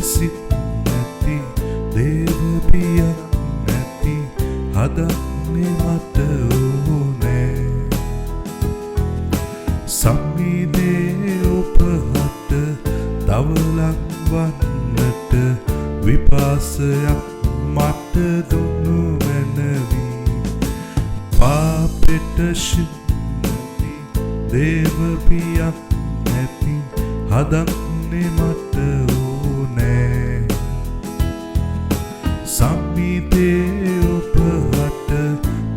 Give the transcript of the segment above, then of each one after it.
සිත් නැති දේව පියක් නැති හදන්නේ මට ඕනේ සම්මිදේ ඔබට තවලක් වන්නට විපාසයක් මට දුන්නු මැනවි පාපෙට සිත් නැති දේව පියක් නැති හදන්නේ මට සම්මිදේ ඔබට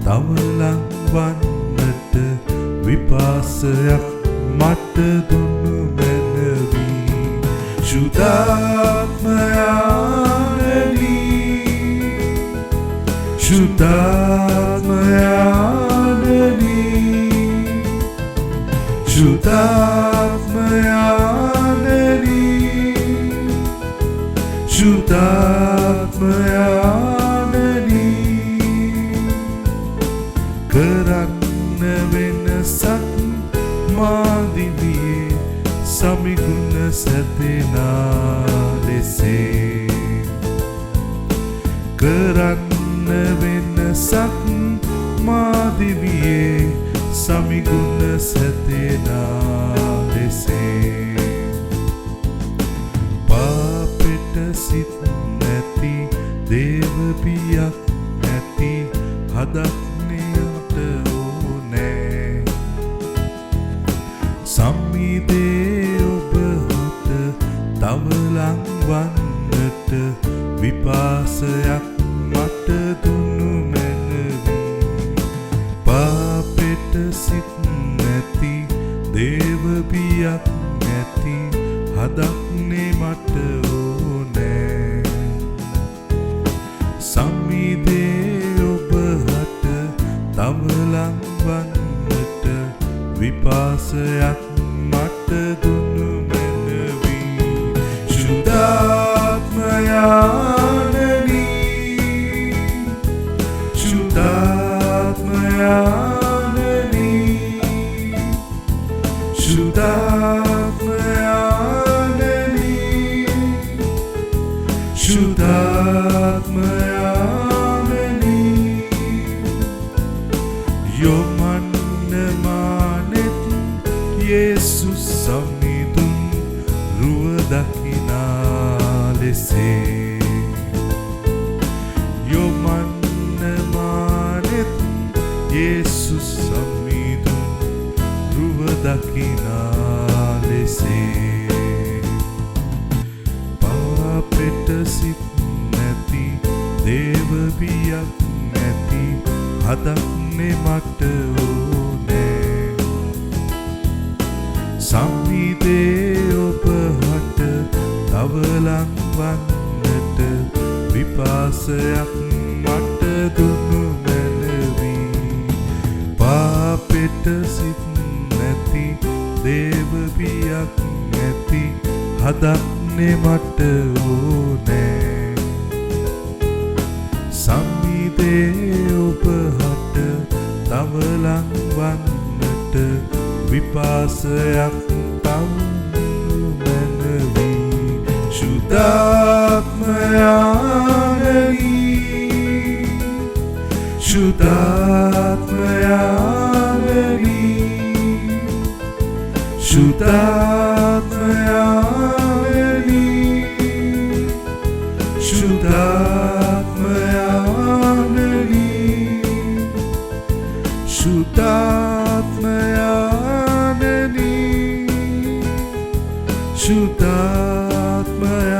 තවලක් වන්නට විපාසයක් මට දුන්නු මැනවි ශුද්ධාත්මයානනි ශුද්ධාත්මයානනි ශුද්ධාත්මයානනි ශුද්ධාත්මයානනි කරන්න වෙනසක් මාදිවියේ සමිගුණ සැතෙනා ලෙසේ කරන්න වෙනසක් මාදිවියේ සමිගුණ සැතෙනා ලෙසේ පාපෙට සිත් නැති දේව පියක් නැති හදන්නේට ඕනේ සම්මිදේ ඔබට තවලක් වන්නට විපාසයක් මට දුන්නු මැනවි පාපෙට සිත් නැති දේව පියක් නැති හදන්නේ මට ඕනේ සම්මිදේ ඔබට තවලක් වන්නට විපාසයක් මට දුන්නු මැනවි ශුද්ධාත්මයානනි ශුද්ධාත්මයානනි ශුද්ධාත්මයානනි ශුද්ධාත්මයානනි යොමන්නමානෙත් යේසුස් සමිඳුන් රුව දකිනා ලෙසේ යොමන්නමානෙත් යේසුස් සමිඳුන් රුව දකිනා ලෙසේ පාපෙට සිත් නැති දේව පියක් නැති හදන්නේ මට ඕනේ සම්මිදේ ඔබට තවලක් වන්නට විපාසයක් මට දුන්නු මැනවි පාපෙට සිත් නැති දේව පියක් නැති හදන්නේ මට ඕනේ සම්මිදේ ඔබට තවලක් වන්නට විපාසයක් තවන්නු මැනවි ශුද්ධාත්මයානනි ශුද්ධාත්මයානනි ශුද්ධාත්මයානනි ශුද්ධාත්මයානනි ශුද්ධාත්මයානනි ශුද්ධාත්මයානනි